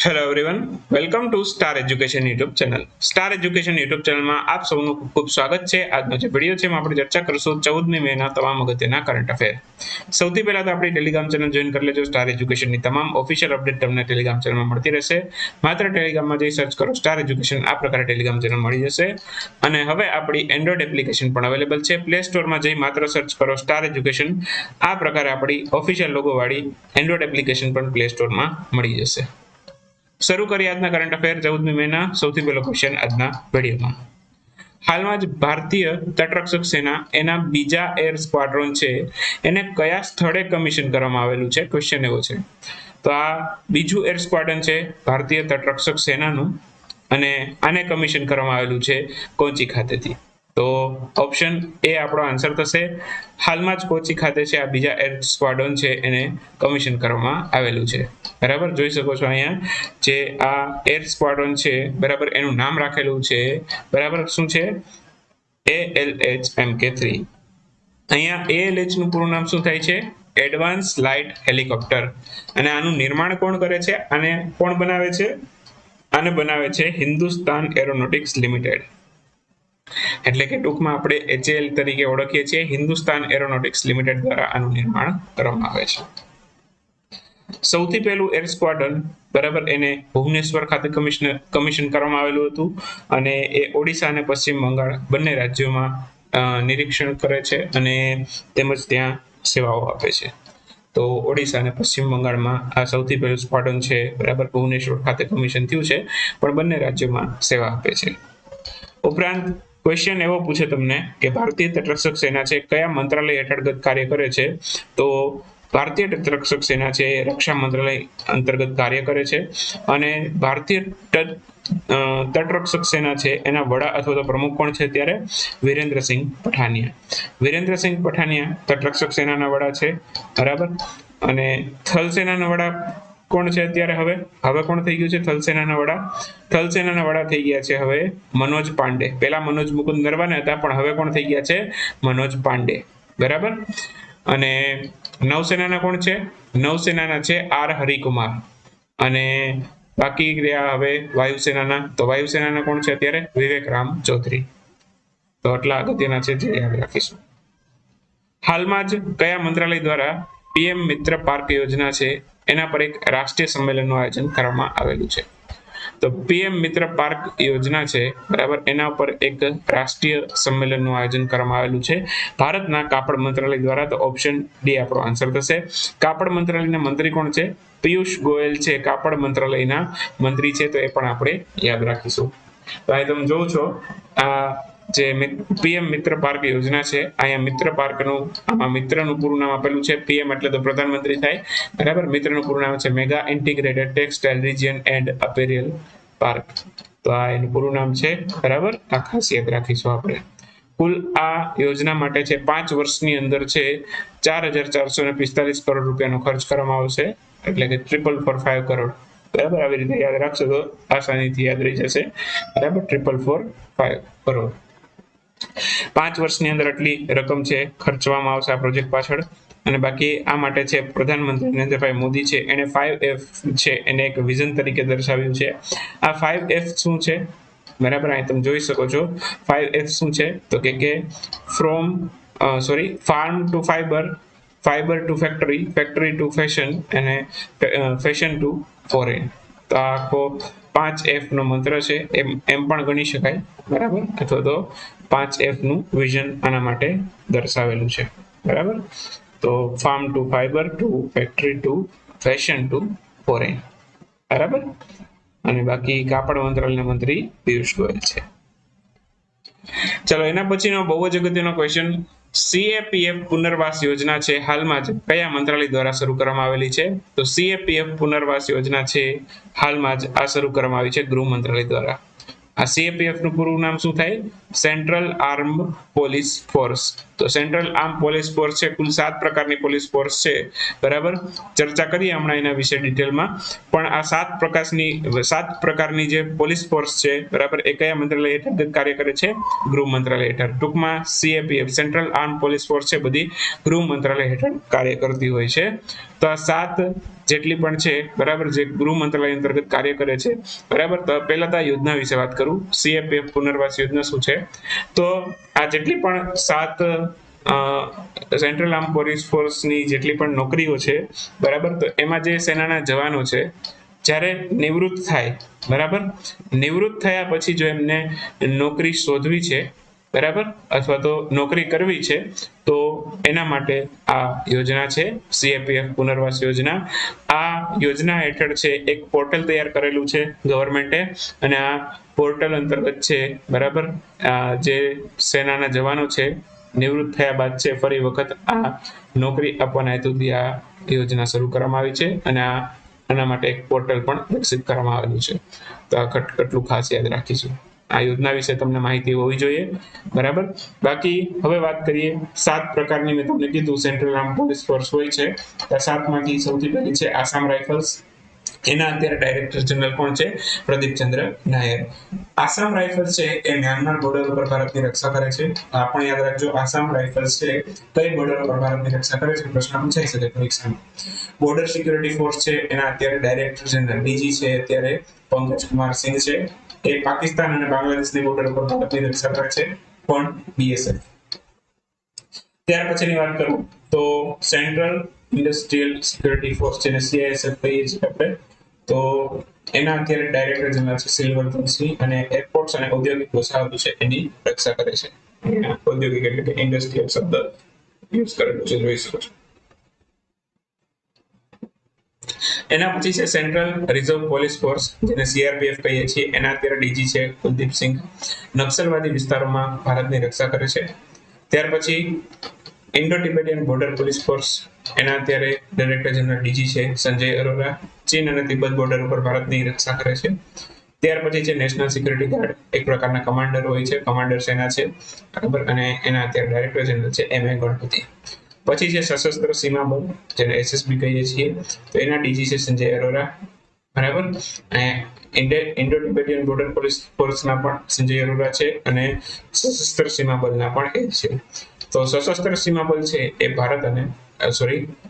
Hello everyone, welcome to star education YouTube channel. Star education YouTube ચેનલમાં આપ સૌનું ખૂબ ખૂબ સ્વાગત છે. આજનો જે વિડીયો છે એમાં આપણે ચર્ચા કરીશું 14મી મેના તમામ અગત્યના કરંટ અફેર. સૌથી પહેલા તો આપણી ટેલિગ્રામ ચેનલ જોઈન કરી લેજો. સ્ટાર એજ્યુકેશનની તમામ ઓફિશિયલ અપડેટ તમને ટેલિગ્રામ ચેનલમાં મળતી રહેશે. માત્ર ટેલિગ્રામમાં જઈ સર્ચ કરો સ્ટાર એજ્યુકેશન, આ પ્રકારે ટેલિગ્રામ ચેનલ મળી જશે. અને હવે આપણી એન્ડ્રોઇડ એપ્લિકેશન પણ અવેલેબલ છે. પ્લે સ્ટોરમાં જઈ માત્ર સર્ચ કરો સ્ટાર એજ્યુકેશન, આ પ્રકારે આપણી ઓફિશિયલ લોગો વાળી એન્ડ્રોઇડ એપ્લિકેશન પણ પ્લે સ્ટોરમાં મળી જશે. શરૂ કરીએ આજના કરંટ અફેર 14મી મેના. સૌથી પહેલો ક્વેશ્ચન આજના વિડીયોમાં. હાલમાં જ ભારતીય તટરક્ષક સેના એના બીજા એર સ્ક્વાડ્રોન છે એને કયા સ્થળે કમિશન કરવામાં આવેલું છે? ક્વેશ્ચન એવો છે. તો આ બીજું એર સ્ક્વાડ્રન છે ભારતીય તટરક્ષક સેનાનું, અને આને કમિશન કરવામાં આવેલું છે કોચી ખાતેથી. તો ઓપ્શન એ આપણો આન્સર થશે. હાલમાં જ કોચી ખાતે છે આ બીજા એર સ્ક્વાડ્રોન છે એને કમિશન કરવામાં આવેલું છે. બરાબર, જોઈ શકો છો અહીંયા જે આ એર સ્ક્વાડ્રોન છે, બરાબર, એનું નામ રાખેલું છે, બરાબર, શું છે? ALH-MK3. અહીંયા ALH નું પૂરું નામ શું થાય છે? Advance light helicopter. અને આનું નિર્માણ કોણ કરે છે? આને કોણ બનાવે છે? આને બનાવે છે હિન્દુસ્તાન એરોનોટિક્સ લિમિટેડ. એટલે કે ટૂંકમાં આપણે HAL તરીકે ઓળખીએ છીએ. હિન્દુસ્તાન એરોનોટિક્સ લિમિટેડ દ્વારા આનું નિર્માણ કરવામાં આવે છે. સૌથી પહેલું એર સ્ક્વાડ્રન, બરાબર, એને ભુવનેશ્વર ખાતે કમિશન કરવામાં આવેલું હતું, અને એ ઓડિશા અને પશ્ચિમ બંગાળ બંને રાજ્યોમાં નિરીક્ષણ કરે છે અને તેમજ ત્યાં સેવાઓ આપે છે. તો ઓડિશા અને પશ્ચિમ બંગાળમાં આ સૌથી પહેલું સ્ક્વાડ્રન છે, બરાબર, ભુવનેશ્વર ખાતે કમિશન થયું છે, પણ બંને રાજ્યોમાં સેવા આપે છે. ઉપરાંત ક્વેશ્ચન એવો પૂછે તમને કે ભારતીય તટરક્ષક સેના છે કયા મંત્રાલય હેઠળ કાર્ય કરે છે? તો ભારતીય તટરક્ષક સેના છે એ રક્ષા મંત્રાલય અંતર્ગત કાર્ય કરે છે, અને ભારતીય તટરક્ષક સેના છે એના વડા અથવા તો પ્રમુખ કોણ છે? ત્યારે વિરેન્દ્રસિંહ પઠાનિયા. વિરેન્દ્રસિંહ પઠાનિયા તટરક્ષક સેનાના વડા છે, બરાબર. અને થલ સેનાના વડા કોણ છે અત્યારે? હવે કોણ થઈ ગયું છે થલ સેનાના વડા? થલ સેનાના વડા થઈ ગયા છે હવે મનોજ પાંડે. પહેલા મનોજ મુકુંદ નરવાને હતા, પણ હવે કોણ થઈ ગયા છે? મનોજ પાંડે, બરાબર. અને નૌસેનાના કોણ છે? નૌસેનાના છે આર હરિકુમાર. અને બાકી રહ્યા હવે વાયુસેનાના. તો વાયુસેનાના કોણ છે અત્યારે? વિવેક રામ ચૌધરી. તો આટલા અગત્યના છે જે યાદ રાખીશું. હાલમાં જ કયા મંત્રાલય દ્વારા PM મિત્ર પાર્ક યોજના છે એના પર એક રાષ્ટ્રીય સંમેલનનું આયોજન કરવામાં આવેલું છે? તો PM મિત્ર પાર્ક યોજના છે, બરાબર, એના ઉપર એક રાષ્ટ્રીય સંમેલનનું આયોજન કરવામાં આવેલું છે ભારતના કાપડ મંત્રાલય દ્વારા. તો ઓપ્શન ડી આપણો આન્સર થશે. કાપડ મંત્રાલયના મંત્રી કોણ છે? પિયુષ ગોયલ છે કાપડ મંત્રાલયના મંત્રી છે. તો એ પણ આપણે યાદ રાખીશું. તો અહીં તમે જોવો છો આ જે PM મિત્ર પાર્ક યોજના છે, અહીંયા મિત્ર પાર્કનું, આમાં મિત્રનું પૂરું નામ આપેલું છે. PM એટલે તો પ્રધાનમંત્રી થાય, બરાબર. મિત્રનું પૂરું નામ છે mega integrated textile region and apparel park. તો આ એનું પૂરું નામ છે, બરાબર. આ ખાસ યાદ રાખીશું આપણે. કુલ આ યોજના માટે છે 5 વર્ષની અંદર છે 4,445 કરોડ રૂપિયાનો ખર્ચ કરવામાં આવશે. એટલે કે 4,445 કરોડ, બરાબર. આવી રીતે યાદ રાખશો તો આસાનીથી યાદ રહી જશે, બરાબર. 4,445 કરોડ. 5 વર્ષની અંદર આટલી રકમ છે ખર્ચવામાં આવશે આ પ્રોજેક્ટ પાછળ. અને બાકી આ માટે છે પ્રધાનમંત્રી નરેન્દ્રભાઈ મોદી છે એને 5F છે એને એક વિઝન તરીકે દર્શાવ્યું છે. આ 5F શું છે? બરાબર, અહીં તમે જોઈ શકો છો 5F શું છે? તો કે farm to fibre, fibre to factory, factory to fashion, અને ફેશન ટુ ફોરેન. તો આ આખો 5F નો મંત્ર છે એમ પણ ગણી શકાય, બરાબર. અથવા તો 5F નું વિઝન આના માટે દર્શાવેલું છે, બરાબર. તો farm to fibre to factory to fashion to foreign, બરાબર. અને બાકી કાપડ મંત્રાલયના મંત્રી પિયુષ ગોયલ છે. ચલો, એના પછીનો બહુ જ અગત્યનો ક્વેશ્ચન. CAPF પુનર્વાસ યોજના છે હાલમાં જ કયા મંત્રાલય દ્વારા શરૂ કરવામાં આવેલી છે? તો CAPF પુનર્વાસ યોજના છે હાલમાં જ આ શરૂ કરવામાં આવી છે ગૃહ મંત્રાલય દ્વારા. આ CAPF નું પૂરું નામ શું થાય? Central arm police force. તો સેન્ટ્રલ આર્મ પોલીસ ફોર્સ છે. કુલ 7 પ્રકારની પોલીસ ફોર્સ છે, બરાબર. ચર્ચા કરીએ હમણાં એના વિશે ડિટેલમાં. પણ આ 7 પ્રકારની જે પોલીસ ફોર્સ છે, બરાબર, એ કયા મંત્રાલય હેઠળ કાર્ય કરે છે? ગૃહ મંત્રાલય હેઠળ. ટૂંકમાં CAPF central arm police force છે બધી ગૃહ મંત્રાલય હેઠળ કાર્ય કરતી હોય છે. તો આ 7 જેટલી પણ છે બરાબર, જે ગૃહ મંત્રાલય અંતર્ગત કાર્ય કરે છે બરાબર. તો પહેલા તો આ યોજના વિશે વાત કરું. સીએપીએફ પુનર્વાસ યોજના શું છે? તો આ જેટલી પણ 7 સેન્ટ્રલ આર્મ પોલીસ ફોર્સની જેટલી પણ નોકરીઓ છે બરાબર, તો એમાં જે સેનાના જવાનો છે જ્યારે નિવૃત્ત થાય બરાબર, નિવૃત્ત થયા પછી જો એમને નોકરી શોધવી છે બરાબર, અથવા તો નોકરી કરવી છે, તો એના માટે આ યોજના છે સીએપીએફ પુનર્વાસ યોજના. આ યોજના હેઠળ છે એક પોર્ટલ તૈયાર કરેલું છે ગવર્મેન્ટે, અને આ પોર્ટલ અંતર્ગત છે બરાબર, જે સેનાના જવાનો છે નિવૃત્ત થયા બાદ છે ફરી વખત આ નોકરી આપવાના હેતુથી આ યોજના શરૂ કરવામાં આવી છે, અને આના માટે એક પોર્ટલ પણ વિકસિત કરવામાં આવેલું છે. તો આ કેટલું ખાસ યાદ રાખીશું. આ યોજના વિશે તમને માહિતી હોવી જોઈએ બરાબર. બાકી હવે વાત કરીએ 7 પ્રકારની, મેં તમને કીધું સેન્ટ્રલ આર્મ પોલીસ ફોર્સ હોય છે. આ 7માંથી સૌથી પહેલી છે આસામ રાઇફલ્સ. એના અત્યારે ડાયરેક્ટર જનરલ કોણ છે? પ્રદીપ ચંદ્ર નાયર. આસામ રાઇફલ્સ છે એ મ્યાનમાર બોર્ડર ઉપર ભારતની રક્ષા કરે છે. આ પણ યાદ રાખજો, આસામ રાઇફલ્સ છે કઈ બોર્ડર ઉપર ભારતની રક્ષા કરે છે, પ્રશ્ન પૂછાઈ શકે પરીક્ષામાં. બોર્ડર સિક્યુરિટી ફોર્સ છે એના અત્યારે ડાયરેક્ટર જનરલ ડીજી છે અત્યારે પંકજ કુમાર સિંહ છે. એ પાકિસ્તાન અને બાંગ્લાદેશની બોર્ડર ઉપર ભારતની રક્ષા કરે છે, પણ બીએસએફ. ત્યાર પછીની વાત કરું તો સેન્ટ્રલ ઇન્ડસ્ટ્રીયલ સિક્યુરિટી ફોર્સ જેને સીઆઈએસએફ કહીએ છીએ આપણે, તો એના અત્યારે ડાયરેક્ટર જનરલ છે સિલ્વરધન સિંહ, અને એરપોર્ટ્સ અને ઔદ્યોગિક વસાહતો છે એની રક્ષા કરે છે. ઔદ્યોગિક એટલે કે ઇન્ડસ્ટ્રીયલ શબ્દ યુઝ કરેલું છે, જોઈ શકો છો. એના પછી છે સેન્ટ્રલ રિઝર્વ પોલીસ ફોર્સ જેને સીઆરપીએફ કહીએ છીએ. એના અત્યારે ડીજી છે કુલદીપ સિંહ. નક્સલવાદી વિસ્તારોમાં ભારતની રક્ષા કરે છે. ત્યાર પછી Indo Tibetan border police force, એના અત્યારે ડાયરેક્ટર જનરલ ડીજી છે સંજય અરોરા. ચીન અને તિબ્બત બોર્ડર ઉપર ભારતની રક્ષા કરે છે. ત્યાર પછી છે નેશનલ સિક્યુરિટી ગાર્ડ, એક પ્રકારના કમાન્ડર હોય છે, કમાન્ડર સેના છે બરાબર, અને એના અત્યારે ડાયરેક્ટર જનરલ છે એમ.એ. ગણપતિ. પછી છે સશસ્ત્ર સીમા બળ જેને એસએસબી કહીએ છીએ, તો એના ડીજી છે સંજય અરોરા બરાબર. ઇન્ડો ટિબેટિયન બોર્ડર પોલીસ ફોર્સના પણ સંજય અરોરા છે, અને સશસ્ત્ર સીમા બળના પણ એ છે. તો સશસ્ત્ર સીમા બળ છે એ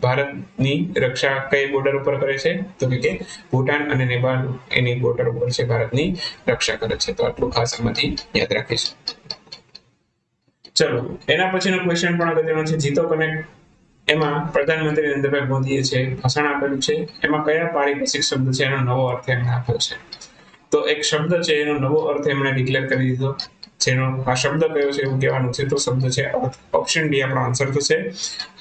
ભારતની રક્ષા કઈ બોર્ડર ઉપર કરે છે? તો કે ભૂટાન અને નેપાળ એની બોર્ડર ઉપર છે ભારતની રક્ષા કરે છે. તો આટલું ખાસ આમાંથી યાદ રાખીશું. ચલો, એના પછીનો ક્વેશ્ચન પણ અગત્યનો છે, જીતો કનેક્ટ. એમાં પ્રધાનમંત્રી નરેન્દ્રભાઈ મોદીએ છે ભાષણ આપેલું છે, એમાં કયા પારિભાષિક શબ્દ છે એનો નવો અર્થ એમણે આપ્યો છે? તો એક શબ્દ છે એનો નવો અર્થ એમણે ડિક્લેર કરી દીધો, જેનો આ શબ્દ કયો છે એવું કહેવાનું છે. તો શબ્દ છે અર્થ. ઓપ્શન ડી આપણો આન્સર થશે.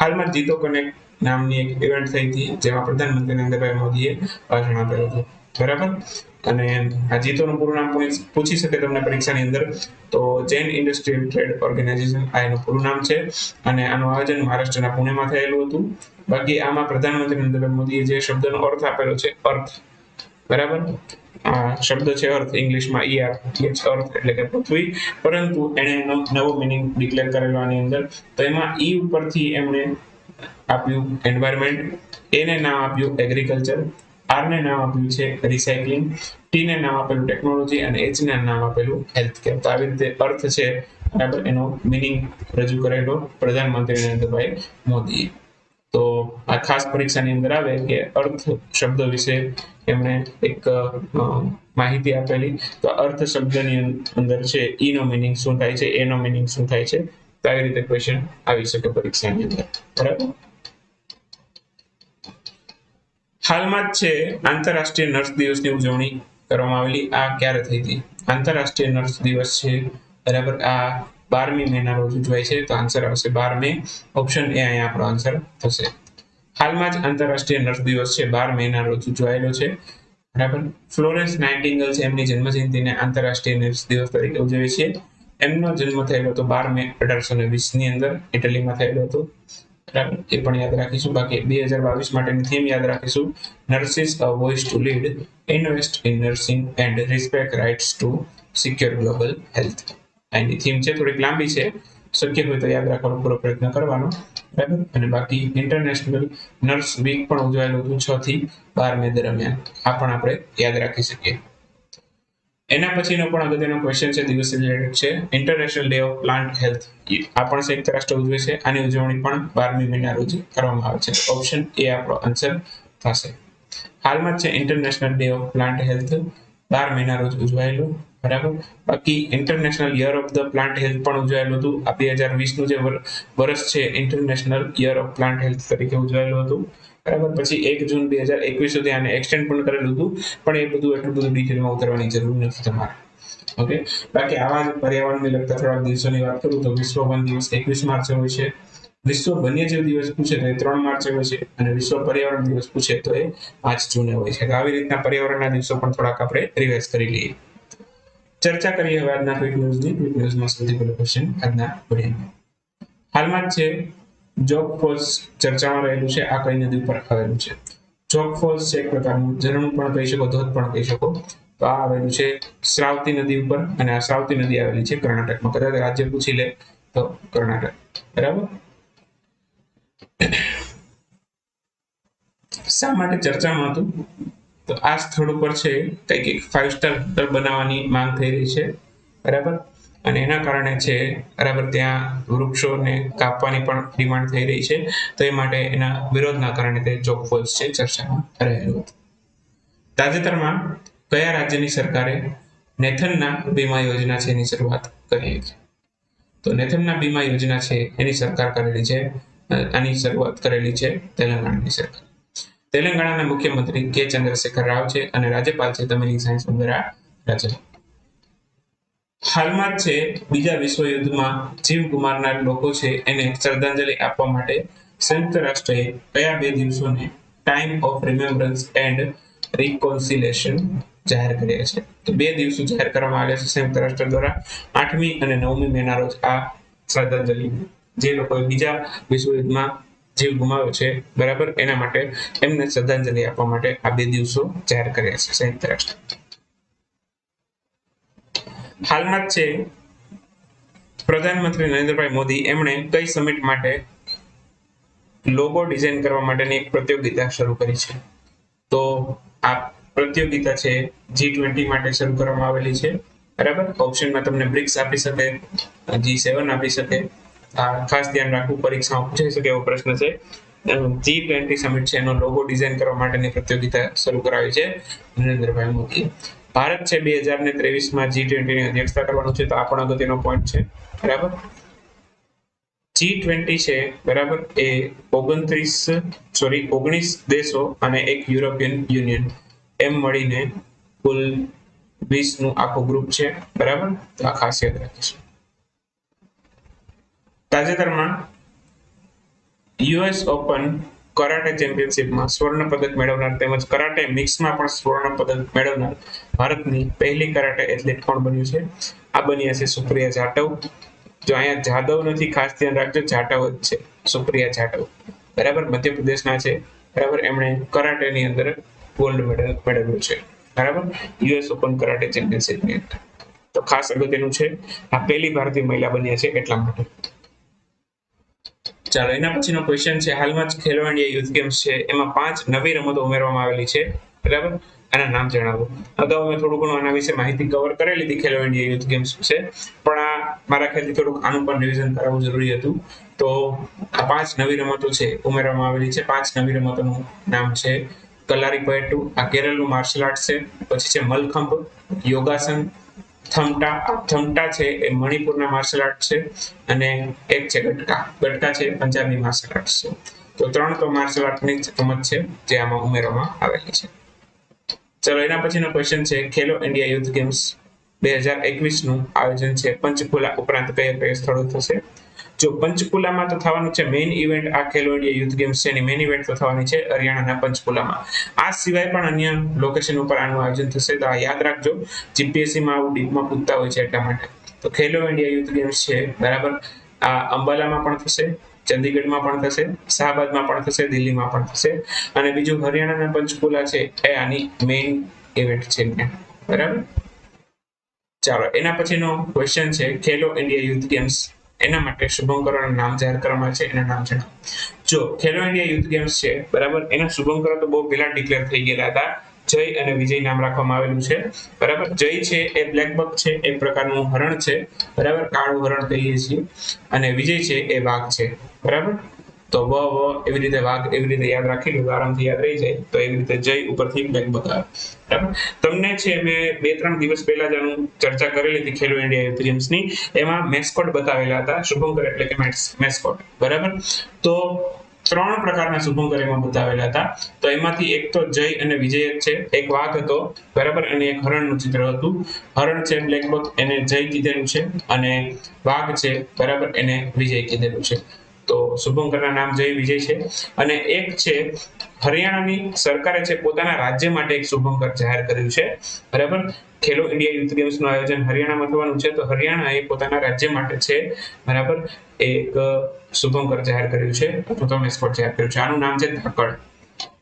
હાલમાં જીતો કનેક્ટ નામની એક ઇવેન્ટ થઈ હતી, જેમાં પ્રધાનમંત્રી નરેન્દ્રભાઈ મોદીએ ભાષણ આપેલું હતું બરાબર. અને આ જીતોનું પૂરું નામ પૂછી શકે તમને પરીક્ષાની અંદર, તો જૈન ઇન્ડસ્ટ્રીયલ ટ્રેડ ઓર્ગેનાઇઝેશન આ એનું પૂરું નામ છે, અને આનું આયોજન મહારાષ્ટ્રના પુણેમાં થયેલું હતું. બાકી આમાં પ્રધાનમંત્રી નરેન્દ્ર મોદીએ જે શબ્દનો અર્થ આપેલો છે અર્થ બરાબર, આ શબ્દ છે અર્થ, ઇંગ્લિશમાં અર્થ એટલે કે પૃથ્વી, પરંતુ એને એનો નવો મિનિંગ ડિક્લેર કરેલો આની અંદર. તો એમાં ઈ ઉપરથી એમણે આપ્યું એન્વાયરમેન્ટ, એને નામ આપ્યું એગ્રીકલ્ચર, આર ને નામ આપ્યું છે રિસાયકલિંગ, ટી ને નામ આપેલું ટેકનોલોજી, અને એચ ને નામ આપેલું હેલ્થ કેર. તો આવી રીતે અર્થ છે બરાબર, એનો મિનિંગ રજૂ કરેલો પ્રધાનમંત્રી નરેન્દ્રભાઈ મોદીએ. તો આ ખાસ પરીક્ષાની અંદર આવે કે અર્થ શબ્દ વિશે એમણે એક માહિતી આપેલી. તો અર્થ શબ્દની અંદર છે ઈ નો મિનિંગ શું થાય છે, એ નો મિનિંગ શું થાય છે. તો આવી રીતે ક્વેશ્ચન આવી શકે પરીક્ષાની અંદર બરાબર. હાલમાં જ છે આંતરરાષ્ટ્રીય નર્સ દિવસની ઉજવણી કરવામાં આવેલી. આ ક્યારે થઈ હતી? આંતરરાષ્ટ્રીય નર્સ દિવસ છે બરાબર, આ 12મી મેના રોજ ઉજવાય છે. તો આન્સર આવશે 12 મે. ઓપ્શન એ અહીંયા આપણો આન્સર થશે. હાલમાં જ આંતરરાષ્ટ્રીય નર્સ દિવસ છે 12 મેના રોજ ઉજવાયેલો છે બરાબર. ફ્લોરેન્સ નાઇટિંગેલ છે, એમની જન્મજયંતિને આંતરરાષ્ટ્રીય નર્સ દિવસ તરીકે ઉજવીએ છીએ. એમનો જન્મ થયેલો હતો 12 મે 1820 ની અંદર ઇટલીમાં થયેલો હતો બરાબર, એ પણ યાદ રાખીશું. બાકી 2022 માટેની થીમ યાદ રાખીશું, nurses a voice to lead, invest in nursing and respect rights to secure global health. આની થીમ છે, થોડીક લાંબી છે, શક્ય હોય તો યાદ રાખવાનો પૂરો પ્રયત્ન કરવાનો બરાબર. અને બાકી ઇન્ટરનેશનલ નર્સ વીક પણ ઉજવાયેલું હતું 6 થી 12 મે દરમિયાન, આ પણ આપણે યાદ રાખી શકીએ. એના પછીનો પણ અગત્યનો ક્વેશ્ચન છે, દિવસ રિલેટેડ છે, international day of plant health. આ પણ સંયુક્ત રાષ્ટ્ર ઉજવે છે. આની ઉજવણી પણ 12મી મેના રોજ કરવામાં આવે છે. ઓપ્શન એ આપણો આન્સર થશે. હાલમાં જ છે international day of plant health 12 મહિના રોજ ઉજવાયેલો, બરાબર. બાકી international year of the plant health પણ ઉજવાયેલું હતું. આ 2020 નું જે વર્ષ છે international year of plant health તરીકે ઉજવાયેલું હતું, બરાબર. પછી 1 જૂન 2021 સુધી આને એક્સટેન્ડ પણ કરેલું હતું, પણ એ બધું એટલું બધું ડિટેલમાં ઉતરવાની જરૂર નથી તમારે. ઓકે, બાકી આવા જ પર્યાવરણને લગતા થોડાક દિવસોની વાત કરું તો વિશ્વ વન દિવસ 21 માર્ચે હોય છે, વિશ્વ વન્યજીવ દિવસ પૂછે તો એ 3 માર્ચે હોય છે, અને વિશ્વ પર્યાવરણ દિવસ પૂછે તો એ 5 જૂને હોય છે. આવી રીતના પર્યાવરણના દિવસો પણ થોડાક આપણે રિવાઇઝ કરી લઈએ. ચર્ચા કરીએ હવે આજના ક્વિક ન્યૂઝની. ક્વિક ન્યૂઝમાં સૌથી પહેલો ક્વેશ્ચન આજના વિડીયોમાં. હાલમાં જ છે જોગ ફોલ્સ ચર્ચામાં રહેલું છે. આ કઈ નદી ઉપર આવેલું છે? જોગ ફોલ્સ છે એક પ્રકારનું ઝરણું પણ કહી શકો, ધોધ પણ કહી શકો. તો આ આવેલું છે શ્રાવતી નદી ઉપર, અને આ શ્રાવતી નદી આવેલી છે કર્ણાટકમાં. કદાચ રાજ્ય પૂછી લે તો કર્ણાટક, બરાબર. શા માટે ચર્ચામાં હતું? તો આ સ્થળ ઉપર છે કંઈક 5 સ્ટાર હોટલ બનાવવાની માંગ થઈ રહી છે, બરાબર. અને એના કારણે છે, બરાબર, ત્યાં વૃક્ષોને કાપવાની પણ ડિમાન્ડ થઈ રહી છે. તો એ માટે એના વિરોધના કારણે તે જોગ ફોલ્સ છે ચર્ચામાં રહેલું હતું. તાજેતરમાં કયા રાજ્યની સરકારે નેથનના બીમા યોજના છે એની શરૂઆત કરી છે? તો નેથનના બીમા યોજના છે એની સરકાર કરેલી છે, આની શરૂઆત કરેલી છે તેલંગાણાની સરકાર. તેલંગાણાના મુખ્યમંત્રી કે ચંદ્રશેખર રાવ છે, અને રાજ્યપાલ છે તમિલિસાઈ સુંદરરાજન. હાલમાં જ છે બીજા વિશ્વ યુદ્ધમાં જીવ ગુમાવનાર લોકો છે એને શ્રદ્ધાંજલિ આપવા માટે સંયુક્ત રાષ્ટ્રએ કયા 2 દિવસોને ટાઈમ ઓફ રિમેમ્બરન્સ એન્ડ રિકોન્સિલેશન જાહેર કર્યા છે? તો 2 દિવસો જાહેર કરવામાં આવ્યા છે સંયુક્ત રાષ્ટ્ર દ્વારા. 8મી અને 9મી મેના રોજ આ શ્રદ્ધાંજલિ જે લોકોએ બીજા વિશ્વ યુદ્ધમાં જીવ ગુમાવ્યો છે, બરાબર, એના માટે એમને શ્રદ્ધાંજલિ આપવા માટે આ 2 દિવસો જાહેર કર્યા છે સંયુક્ત રાષ્ટ્ર. હાલમાં જ છે પ્રધાનમંત્રી નરેન્દ્રભાઈ મોદી એમણે કઈ સમિટ માટે લોગો ડિઝાઇન કરવા માટેની એક પ્રતિયોગિતા શરૂ કરી છે? તો આ પ્રતિયોગિતા છે G20 માટે શરૂ કરવામાં આવેલી છે, બરાબર. ઓપ્શનમાં તમને બ્રિક્સ આપી શકે, G7 આપી શકે. આ ખાસ ધ્યાન રાખવું, પરીક્ષામાં પૂછાઈ શકે એવો પ્રશ્ન છે. G20 સમિટ છે એનો લોગો ડિઝાઇન કરવા માટેની પ્રતિયોગિતા શરૂ કરાવી છે નરેન્દ્રભાઈ મોદીએ. ભારત છે 2023માં G20 ની અધ્યક્ષતા કરવાનું છે, તો આ પણ અગત્યનો પોઈન્ટ છે, બરાબર. G20 છે, બરાબર, એ 19 દેશો અને એક યુરોપિયન યુનિયન એમ મળીને કુલ 20 નું આખું ગ્રુપ છે, બરાબર. તો આ ખાસ યાદ રાખીશું. તાજેતરમાં US ઓપન કરાટે ચેમ્પિયનશિપમાં સ્વર્ણ પદક મેળવનાર તેમજ કરાટે મિક્સમાં પણ સ્વર્ણ પદક મેળવનાર ભારતની પહેલી કરાટે એથ્લેટ કોણ બન્યું છે? આ બન્યા છે સુપ્રિયા જાટવ. જો અહીંયા જાદવ નથી, ખાસ ધ્યાન રાખજો, જાટવ જ છે, સુપ્રિયા જાટવ, બરાબર. મધ્યપ્રદેશના છે, બરાબર. એમણે કરાટેની અંદર ગોલ્ડ મેડલ મેળવ્યું છે, બરાબર, US ઓપન કરાટે ચેમ્પિયનશિપની અંદર. તો ખાસ અગત્યનું છે, આ પહેલી ભારતીય મહિલા બન્યા છે એટલા માટે. ચાલો, એના પછીનો ક્વેશ્ચન છે હાલમાં જ ખેલો ઇન્ડિયા યુથ ગેમ્સ છે એમાં 5 નવી રમતો ઉમેરવામાં આવેલી છે, બરાબર. આના નામ જણાવો. અગાઉ મેં થોડું ઘણું આના વિશે માહિતી કવર કરેલી હતી ખેલો ઇન્ડિયા યુથ ગેમ્સ વિશે, પણ આ મારા ખ્યાલથી થોડુંક આનું પણ રિવિઝન કરાવવું જરૂરી હતું. તો આ 5 નવી રમતો છે ઉમેરવામાં આવેલી છે. 5 નવી રમતોનું નામ છે કલારીપયટ્ટુ, આ કેરળનું માર્શલ આર્ટ છે. પછી છે મલખંભ, યોગાસન, થમટા છે એ મણિપુરના માર્શલ આર્ટ છે, અને એક છે ગટકા છે પંજાબની માર્શલ આર્ટ છે. તો 3 તો માર્શલ આર્ટની રમત છે જે આમાં ઉમેરવામાં આવેલી છે. ચલો, એના પછીનો ક્વેશ્ચન છે ખેલો ઇન્ડિયા યુથ ગેમ્સ 2021 નું આયોજન છે પંચકુલા ઉપરાંત કયા કયા સ્થળો થશે? જો પંચકુલામાં તો થવાનું છે મેઇન ઇવેન્ટ, આ ખેલો ઇન્ડિયા યુથ ગેમ્સ છે એની મેઇન ઇવેન્ટ તો થવાની છે હરિયાણાના પંચકુલામાં. આ સિવાય પણ અન્ય લોકેશન ઉપર આનું આયોજન થશે, તો આ યાદ રાખજો. Gpsc માં આવું ડીપમાં પૂછતા હોય છે એટલા માટે. તો ખેલો ઇન્ડિયા યુથ ગેમ્સ છે, બરાબર, આ અંબાલામાં પણ થશે, ચંદીગઢમાં પણ થશે, શાહબાદમાં પણ થશે, દિલ્હીમાં પણ થશે, અને બીજું હરિયાણાના પંચકુલા છે એ આની મેઇન ઇવેન્ટ છે, બરાબર. ચાલો, એના પછીનો ક્વેશ્ચન છે ખેલો ઇન્ડિયા યુથ ગેમ્સ એના માટે શુભંકરોના નામ જાહેર કરવામાં છે, એના નામ જણાવો. જો ખેલો ઇન્ડિયા યુથ ગેમ્સ છે, બરાબર, એના શુભંકરો તો બહુ પહેલા ડિક્લેર થઈ ગયેલા હતા. જય અને વિજય નામ રાખવામાં આવેલું છે, બરાબર. જય છે એ બ્લેક બક છે, એક પ્રકારનું હરણ છે, બરાબર, કાળું હરણ કહીએ છીએ, અને વિજય છે એ વાઘ છે, બરાબર. તો વ એવી રીતે વાઘ એવી રીતે યાદ રાખી લો, આરામથી યાદ રહી જાય. તો એવી રીતે જય ઉપરથી બ્લેક બતાવે. બરાબર. તમને છે મેં 2-3 દિવસ પહેલા જ આનું ચર્ચા કરેલી હતી ખેલો ઇન્ડિયા યુથ ગેમ્સની. એમાં મેસ્કોટ બતાવેલા હતા, શુભંકર એટલે કે મેસ્કોટ. બરાબર. તો 3 પ્રકારના શુભંકર એમાં બતાવેલા હતા. તો એમાંથી એક તો જય અને વિજય છે, એક વાઘ હતો, બરાબર, અને એક હરણનું ચિત્ર હતું. હરણ છે બ્લેક બક, એને જય કીધેલું છે, અને વાઘ છે, બરાબર, એને વિજય કીધેલું છે. તો શુભંકરના નામ જય વિજય છે. અને એક છે હરિયાણાની સરકારે છે પોતાના રાજ્ય માટે એક શુભંકર જાહેર કર્યું છે. બરાબર. ખેલો ઇન્ડિયા યુથ ગેમ્સ નું આયોજન હરિયાણામાં થવાનું છે, તો હરિયાણા એ પોતાના રાજ્ય માટે છે, બરાબર, એક શુભંકર જાહેર કર્યું છે, અથવા તો મેસ્કોટ જાહેર કર્યું છે. આનું નામ છે ધાકડ.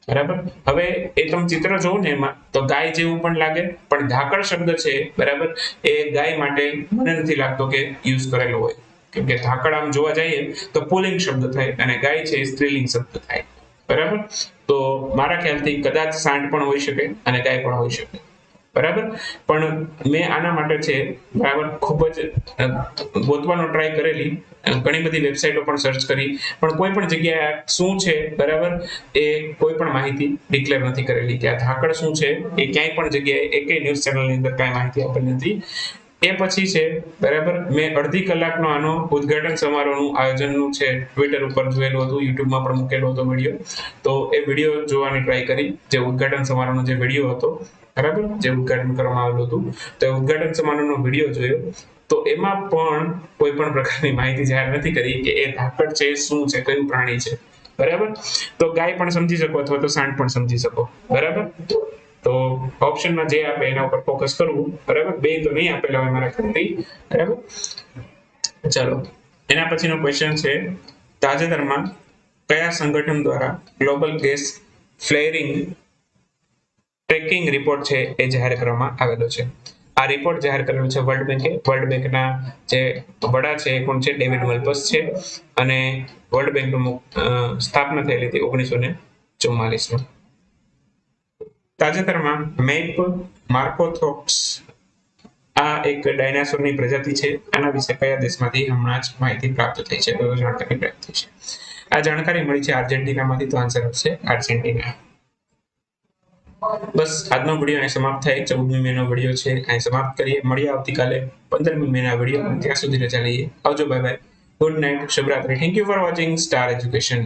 બરાબર. હવે એ તમે ચિત્ર જોવો ને એમાં તો ગાય જેવું પણ લાગે, પણ ધાકડ શબ્દ છે, બરાબર, એ ગાય માટે મને નથી લાગતો કે યુઝ કરેલો હોય. કેમ કે ધાકડ આમ જોવા જઈએ તો પુલ્લિંગ શબ્દ થાય, અને ગાય છે એ સ્ત્રીલિંગ શબ્દ થાય. બરાબર. તો મારા ખ્યાલથી કદાચ સાંડ પણ હોઈ શકે અને ગાય પણ હોઈ શકે. બરાબર. પણ મેં આના માટે છે, બરાબર, ખૂબ જ ગોતવાનો ટ્રાય કરેલી, ઘણી બધી વેબસાઇટો પણ સર્ચ કરી, પણ કોઈ પણ જગ્યાએ શું છે, બરાબર, એ કોઈ પણ માહિતી ડિક્લેર નથી કરેલી કે આ ધાકડ શું છે. એ ક્યાંય પણ જગ્યાએ એકેય ન્યૂઝ ચેનલની અંદર કાંઈ માહિતી આપેલી નથી. એ પછી છે, બરાબર, મેં અડધી કલાકનો આનો ઉદ્ઘાટન સમારોહનું આયોજનનું છે ટ્વિટર ઉપર જોયેલું હતું, યુટ્યુબમાં પણ મૂકેલો હતો વિડીયો. તો એ વિડીયો જોવાની ટ્રાય કરી, જે ઉદ્ઘાટન સમારોહનો જે વિડીયો હતો, બરાબર, જે ઉદ્ઘાટન કરવામાં આવેલું હતું, તો એ ઉદ્ઘાટન સમારોહનો વિડીયો જોયો. તો એમાં પણ કોઈ પણ પ્રકારની માહિતી જાહેર નથી કરી કે એ ધાકડ છે શું છે, કયું પ્રાણી છે. બરાબર. તો ગાય પણ સમજી શકો અથવા તો સાંડ પણ સમજી શકો. બરાબર. તો ઓપ્શનમાં જે આપે એના ઉપર ફોકસ કરવું. બરાબર. બે તો નહીં આપેલા હોય મારા ખ્યાલથી. બરાબર. ચાલો, એના પછીનો ક્વેશ્ચન છે, તાજેતરમાં કયા સંગઠન દ્વારા global gas flaring tracking report છે એ જાહેર કરવામાં આવેલો છે? આ રિપોર્ટ જાહેર કરેલો છે વર્લ્ડ બેંકે. વર્લ્ડ બેંકના જે વડા છે એ કોણ છે? ડેવિડ મલ્પસ છે. અને વર્લ્ડ બેંકનું સ્થાપના થયેલી હતી 1944માં. તાજેતરમાં મેપ માર્કોથોપ્સ આ એક ડાયનાસોરની પ્રજાતિ છે. આના વિશે કયા દેશમાંથી હમણાં જ માહિતી પ્રાપ્ત થઈ છે, જાણકારી પ્રાપ્ત થઈ છે? આ જાણકારી મળી છે આર્જેન્ટિનામાંથી. તો આન્સર આવશે આર્જેન્ટિના. બસ આજનો વિડીયો અહીં સમાપ્ત થાય. 14મી મેનો વિડીયો છે અહીં સમાપ્ત કરીએ. મળીએ આવતીકાલે 15મી મેના વિડીયો. ત્યાં સુધી રજા લઈએ. આવજો, બાય બાય, ગુડ નાઇટ, શુભરાત્રી. Thank you for watching Star education.